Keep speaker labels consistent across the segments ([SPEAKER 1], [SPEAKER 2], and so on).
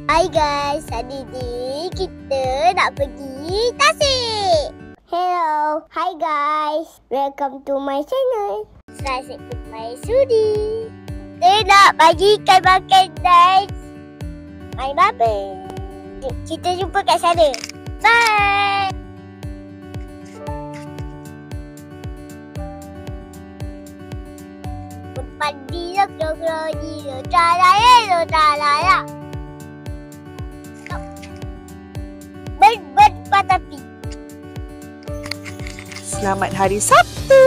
[SPEAKER 1] Hai guys, hari ni kita nak pergi tasik. Hello, hi guys. Welcome to my channel. Saya Maisudi. Kita nak bagi ikan makan guys. Main bubble. Kita jumpa kat sana. Bye. Padi lah, kira-kira ni. Tralaya. Berpatapi.
[SPEAKER 2] Selamat Hari Sabtu.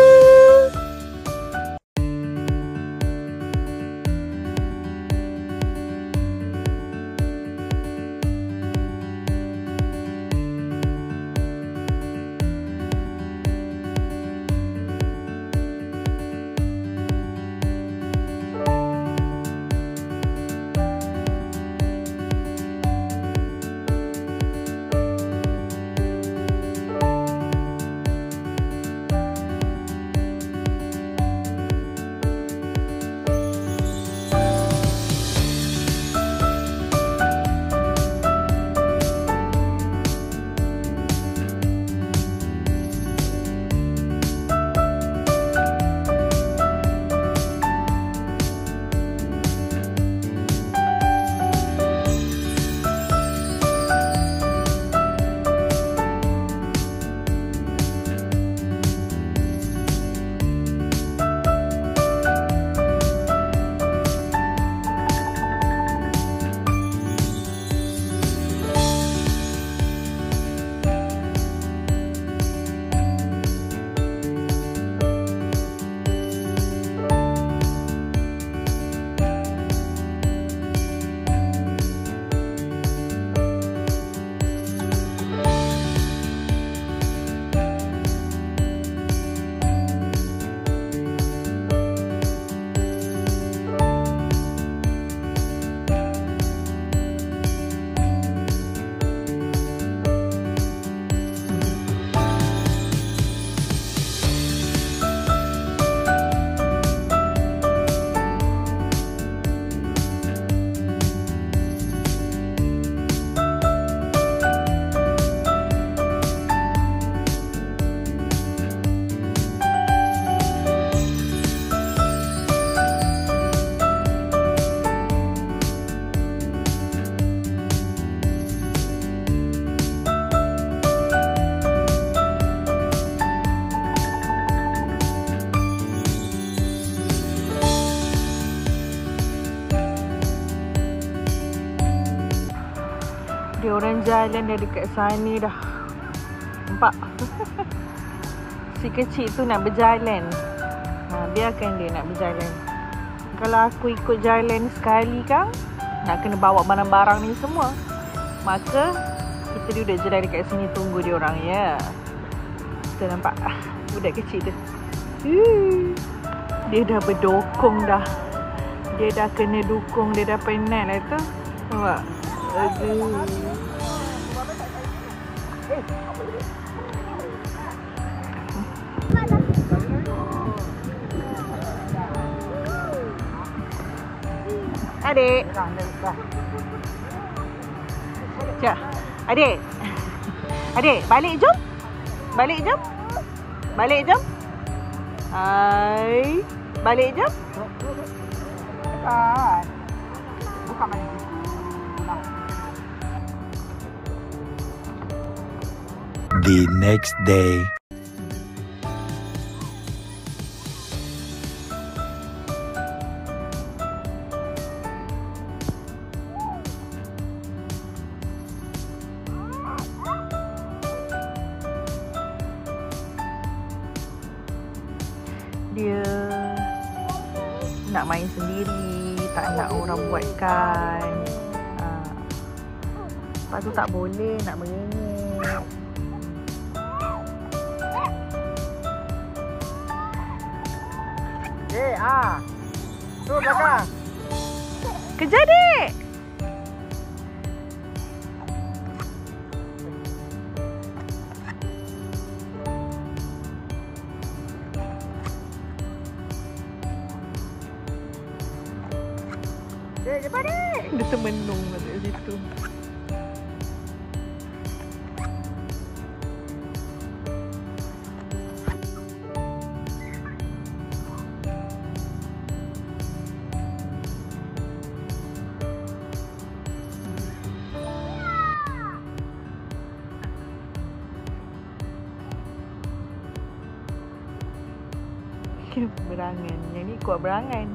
[SPEAKER 2] Dia orang jalan dah dekat sana dah. Nampak? Si kecil tu nak berjalan. Biarkan dia nak berjalan. Kalau aku ikut jalan sekali kan, nak kena bawa barang-barang ni semua. Maka kita duduk je dah dekat sini tunggu dia orang ya. Kita nampak budak kecil tu. Dia dah berdokong dah. Dia dah kena dukung, dia dah penat lah tu. Nampak? Aduh. Adik. Cak. Adik. Adik, balik jom. Balik jom. Hai. Balik jom. Bukan balik.
[SPEAKER 3] The next day.
[SPEAKER 2] Dia nak main sendiri, tak nak orang buatkan. Lepas tu tak boleh nak merengek.
[SPEAKER 4] Tu belakang.
[SPEAKER 2] Kejar dek.
[SPEAKER 4] Cepat dek.
[SPEAKER 2] Dia termenung. situ. Berangan. Yang ni kuat berangan.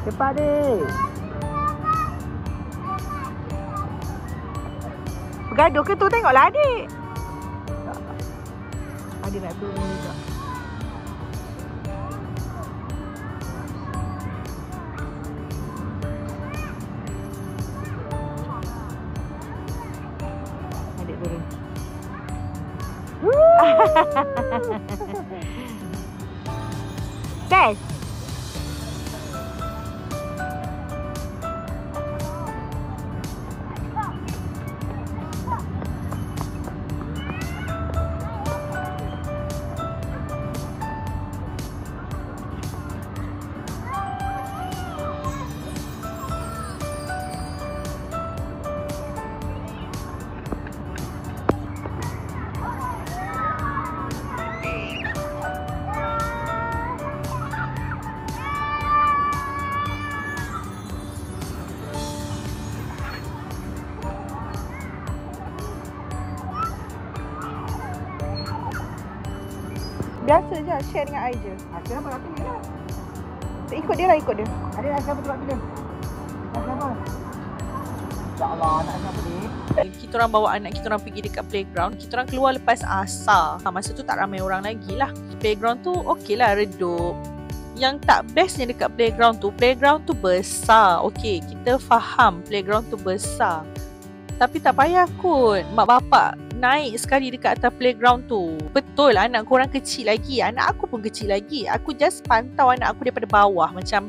[SPEAKER 4] Cepat deh.
[SPEAKER 2] Bergaduh ke tu? Tengoklah adik. Adik nak turun juga. Adik turun. Test. Biasa je, share dengan I je.
[SPEAKER 4] Kenapa nak pilih lah?
[SPEAKER 2] Ikut dia lah, ikut dia.
[SPEAKER 4] Adik nak siapa tu nak pilih? Nak siapa? InsyaAllah nak siapa ni?
[SPEAKER 2] Kita orang bawa anak kita orang pergi dekat playground. Kita orang keluar lepas asar. Masa tu tak ramai orang lagi lah. Playground tu okey lah, redup. Yang tak bestnya dekat playground tu besar. Okey, kita faham playground tu besar. Tapi tak payah kot mak bapak naik sekali dekat atas playground tu. Betul anak korang kecil lagi. Anak aku pun kecil lagi. Aku just pantau anak aku daripada bawah. Macam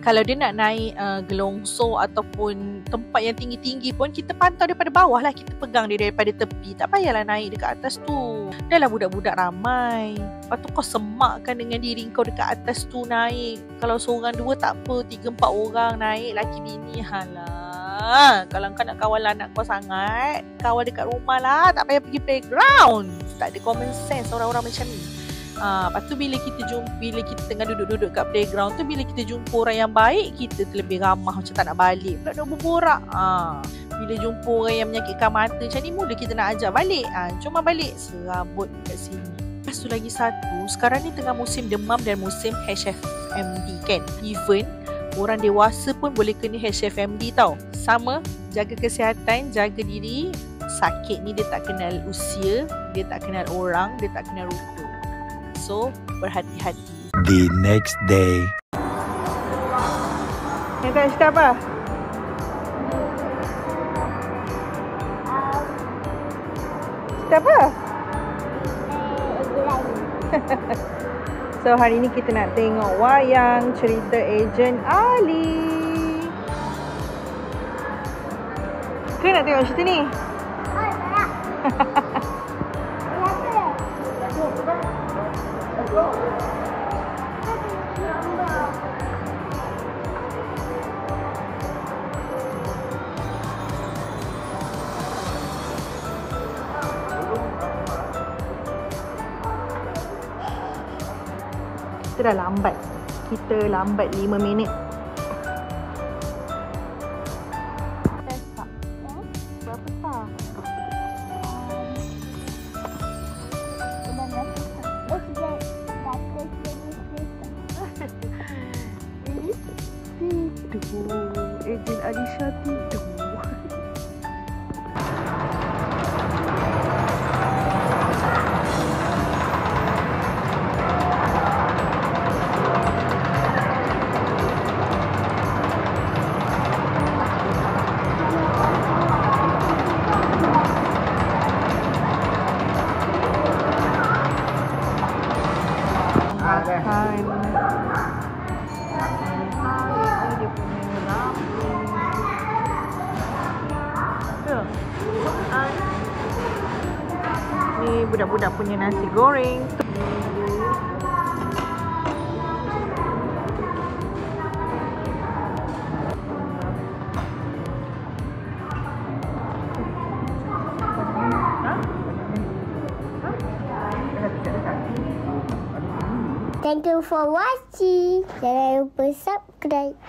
[SPEAKER 2] kalau dia nak naik gelongsor ataupun tempat yang tinggi-tinggi pun, kita pantau daripada bawah lah. Kita pegang dia daripada tepi. Tak payahlah naik dekat atas tu. Dah lah budak-budak ramai. Lepas tu kau semakkan dengan diri kau dekat atas tu naik. Kalau seorang dua tak apa, 3-4 orang naik laki bini. Halah. Kalau kau nak kawal anak kau sangat, kawal dekat rumah lah. Tak payah pergi playground. Tak ada common sense orang-orang macam ni. Lepas tu bila kita tengah duduk-duduk kat playground tu, bila kita jumpa orang yang baik, kita terlebih ramah macam tak nak balik pula nak berborak. Bila jumpa orang yang menyakitkan mata macam ni, mula kita nak ajak balik. Cuma balik serabut kat sini. Lepas tu lagi satu, sekarang ni tengah musim demam dan musim HFMD kan. Even orang dewasa pun boleh kena HFMD tau. Sama, jaga kesihatan, jaga diri. Sakit ni dia tak kenal usia, dia tak kenal orang, dia tak kenal rupa. So, berhati-hati.
[SPEAKER 3] The next day.
[SPEAKER 2] Yang tak cerita apa? Cerita apa? So, hari ni kita nak tengok wayang cerita Ejen Ali. Kau nak tengok cerita ni? Kita dah lambat. Kita lambat 5 minit. Tidur. Ejen Alisha tidur. Makan. Ini dia punya lampu. Ni budak-budak punya nasi goreng.
[SPEAKER 1] Thank you for watching. Jangan lupa subscribe.